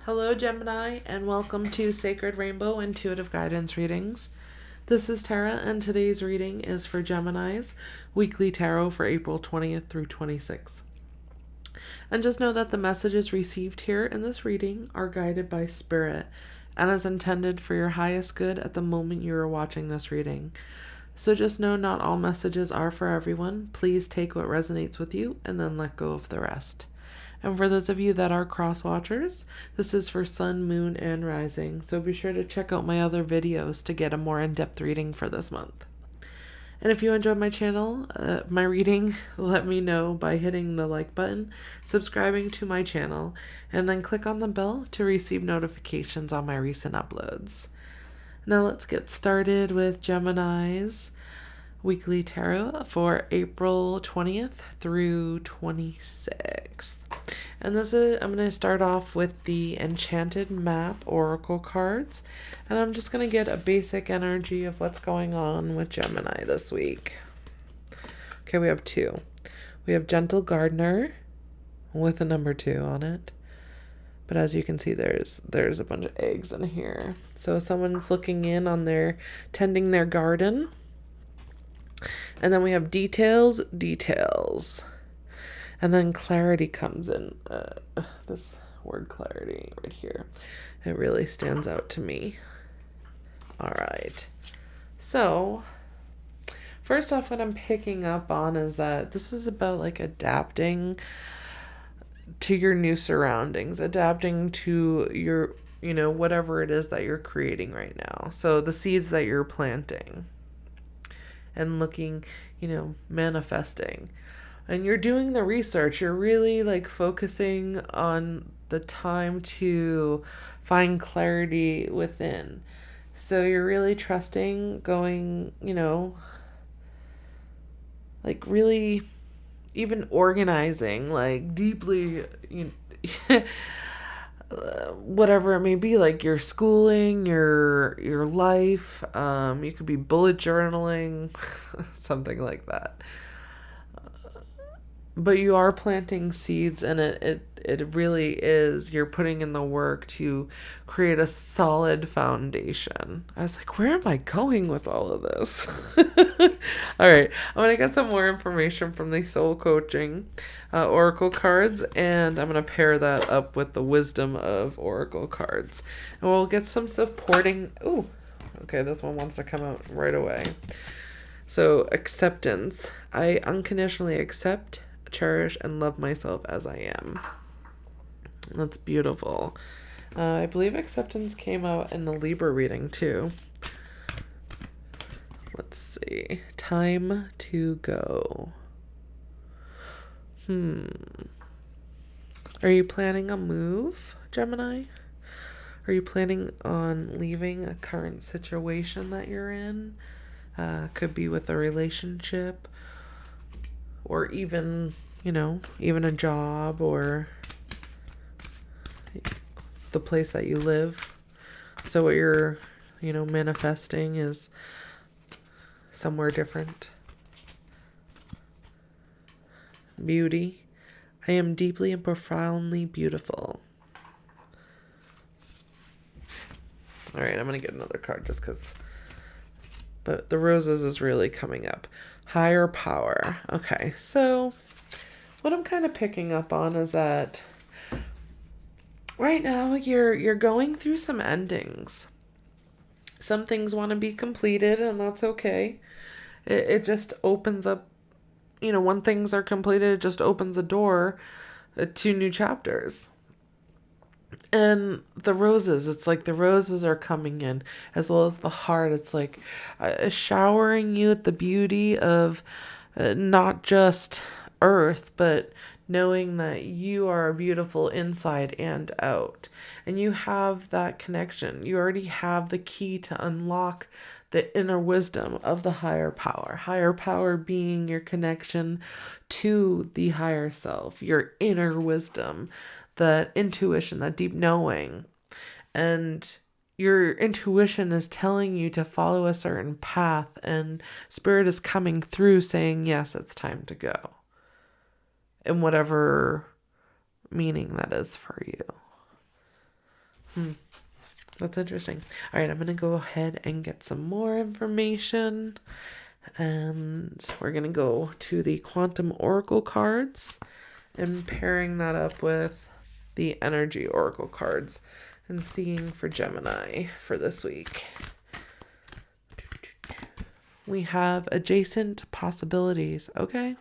Hello, Gemini, and welcome to Sacred Rainbow Intuitive Guidance Readings. This is Tara, and today's reading is for Gemini's weekly tarot for April 20th through 26th. And just know that the messages received here in this reading are guided by Spirit and is intended for your highest good at the moment you are watching this reading. So just know not all messages are for everyone. Please take what resonates with you and then let go of the rest. And for those of you that are cross watchers, this is for sun, moon, and rising. So be sure to check out my other videos to get a more in-depth reading for this month. And if you enjoyed my channel, my reading, let me know by hitting the like button, subscribing to my channel, and then click on the bell to receive notifications on my recent uploads. Now let's get started with Gemini's weekly tarot for April 20th through 26th. And I'm going to start off with the Enchanted Map Oracle cards. And I'm just going to get a basic energy of what's going on with Gemini this week. Okay, we have two. We have Gentle Gardener with a number 2 on it. But as you can see, there's a bunch of eggs in here. So someone's looking in on tending their garden. And then we have details. And then clarity comes in. This word clarity right here. It really stands out to me. All right. So, first off, what I'm picking up on is that this is about like adapting to your new surroundings, adapting to your, whatever it is that you're creating right now. So the seeds that you're planting and looking, manifesting. And you're doing the research. You're really like focusing on the time to find clarity within. So you're really trusting, going, like really even organizing, like deeply, whatever it may be, like your schooling, your life. You could be bullet journaling, something like that. But you are planting seeds, and it really is. You're putting in the work to create a solid foundation. I was like, where am I going with all of this? All right. I'm going to get some more information from the soul coaching oracle cards, and I'm going to pair that up with the wisdom of oracle cards. And we'll get some supporting. Ooh, okay. This one wants to come out right away. So acceptance. I unconditionally accept, cherish, and love myself as I am. That's beautiful. I believe acceptance came out in the Libra reading too. Let's see. Time to go. Are you planning a move, Gemini? Are you planning on leaving a current situation that you're in? Could be with a relationship, or even, even a job, or the place that you live. So what you're, manifesting is somewhere different. Beauty. I am deeply and profoundly beautiful. All right, I'm going to get another card just because. But the roses is really coming up. Higher power. Okay, so what I'm kind of picking up on is that right now you're going through some endings. Some things want to be completed, and that's okay. It just opens up, when things are completed, it just opens a door to new chapters. And the roses, it's like the roses are coming in, as well as the heart. It's like showering you with the beauty of not just earth, but knowing that you are beautiful inside and out. And you have that connection. You already have the key to unlock the inner wisdom of the higher power. Higher power being your connection to the higher self, your inner wisdom, that intuition, that deep knowing. And your intuition is telling you to follow a certain path, and Spirit is coming through saying, yes, it's time to go. In whatever meaning that is for you. That's interesting. All right, I'm going to go ahead and get some more information. And we're going to go to the Quantum Oracle cards and pairing that up with the Energy Oracle cards and seeing for Gemini for this week. We have adjacent possibilities. Okay.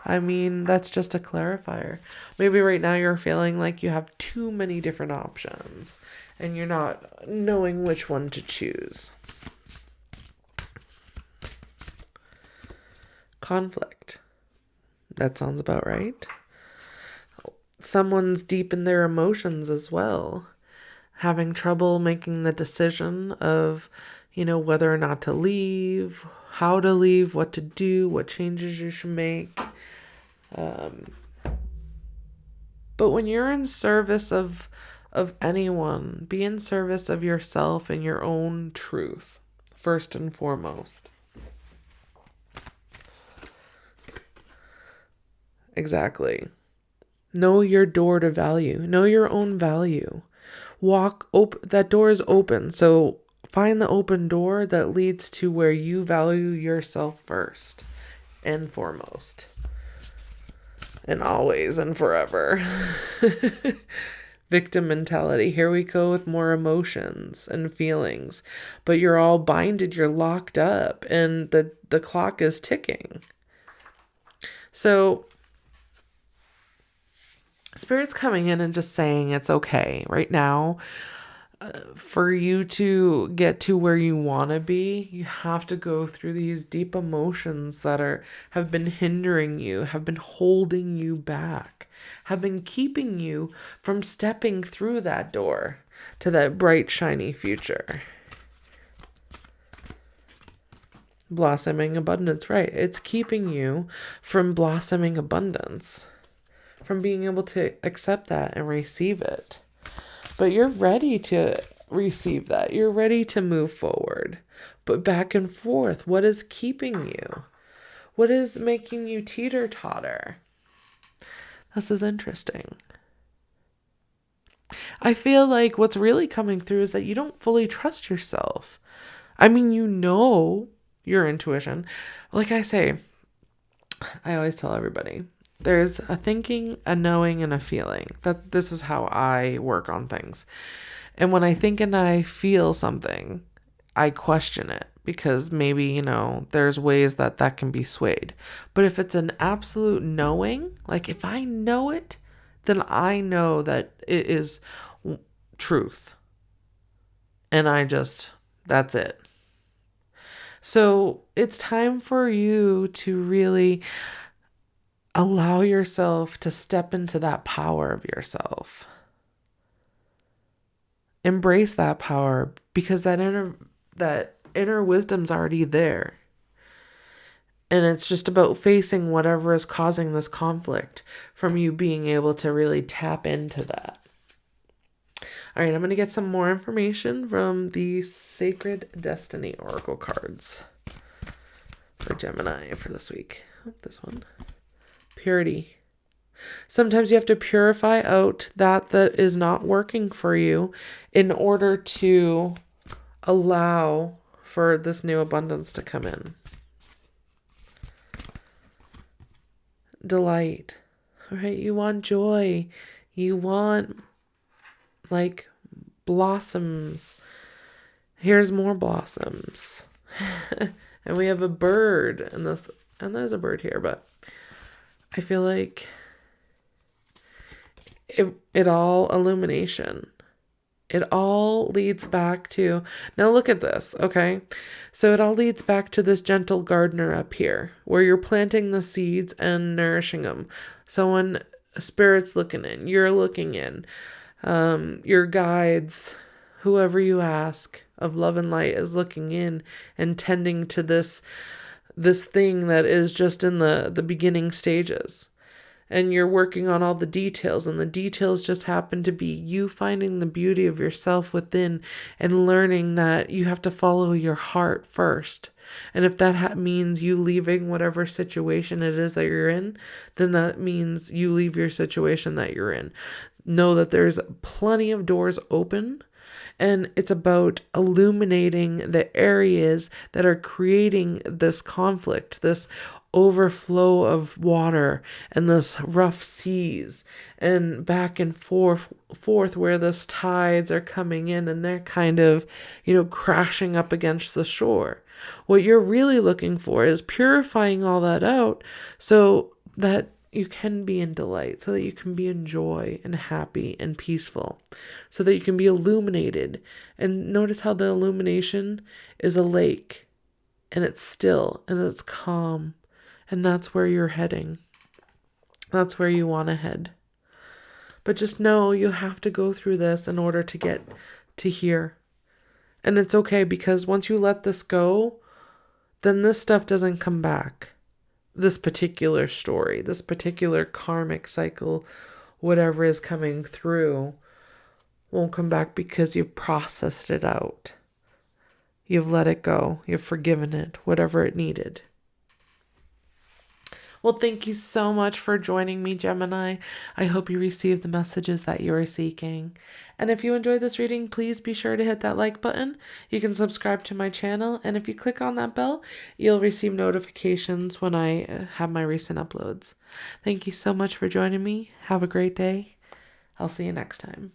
I mean, that's just a clarifier. Maybe right now you're feeling like you have too many different options and you're not knowing which one to choose. Conflict. That sounds about right. Someone's deep in their emotions as well, having trouble making the decision of, whether or not to leave, how to leave, what to do, what changes you should make. But when you're in service of anyone, be in service of yourself and your own truth, first and foremost. Exactly. Know your door to value. Know your own value. That door is open. So find the open door that leads to where you value yourself first and foremost. And always and forever. Victim mentality. Here we go with more emotions and feelings. But you're all binded, you're locked up, and the clock is ticking. So Spirit's coming in and just saying it's okay right now. For you to get to where you want to be, you have to go through these deep emotions that have been hindering you, have been holding you back, have been keeping you from stepping through that door to that bright, shiny future. Blossoming abundance, right? It's keeping you from blossoming abundance, from being able to accept that and receive it. But you're ready to receive that. You're ready to move forward. But back and forth, what is keeping you? What is making you teeter-totter? This is interesting. I feel like what's really coming through is that you don't fully trust yourself. I mean, your intuition. Like I say, I always tell everybody, there's a thinking, a knowing, and a feeling. This is how I work on things. And when I think and I feel something, I question it because maybe, there's ways that can be swayed. But if it's an absolute knowing, like if I know it, then I know that it is truth. And that's it. So it's time for you to really allow yourself to step into that power of yourself. Embrace that power because that inner wisdom's already there. And it's just about facing whatever is causing this conflict from you being able to really tap into that. All right, I'm going to get some more information from the Sacred Destiny Oracle cards for Gemini for this week. This one. Purity. Sometimes you have to purify out that is not working for you in order to allow for this new abundance to come in. Delight. All right, you want joy. You want blossoms. Here's more blossoms. And we have a bird and there's a bird here, but I feel like it all illumination. It all leads back to, now look at this, okay? So it all leads back to this gentle gardener up here, where you're planting the seeds and nourishing them. So when Spirit's looking in, you're looking in, your guides, whoever you ask of love and light is looking in and tending to this thing that is just in the beginning stages. And you're working on all the details, and the details just happen to be you finding the beauty of yourself within and learning that you have to follow your heart first. And if that means you leaving whatever situation it is that you're in, then that means you leave your situation that you're in. know that there's plenty of doors open, and it's about illuminating the areas that are creating this conflict, this overflow of water and this rough seas and back and forth where this tides are coming in and they're kind of, crashing up against the shore. What you're really looking for is purifying all that out so that you can be in delight, so that you can be in joy and happy and peaceful, so that you can be illuminated. And notice how the illumination is a lake, and it's still and it's calm, and that's where you're heading. That's where you want to head. But just know you have to go through this in order to get to here. And it's okay, because once you let this go, then this stuff doesn't come back. This particular story, this particular karmic cycle, whatever is coming through, won't come back because you've processed it out. You've let it go. You've forgiven it, whatever it needed. Well, thank you so much for joining me, Gemini. I hope you received the messages that you are seeking. And if you enjoyed this reading, please be sure to hit that like button. You can subscribe to my channel, and if you click on that bell, you'll receive notifications when I have my recent uploads. Thank you so much for joining me. Have a great day. I'll see you next time.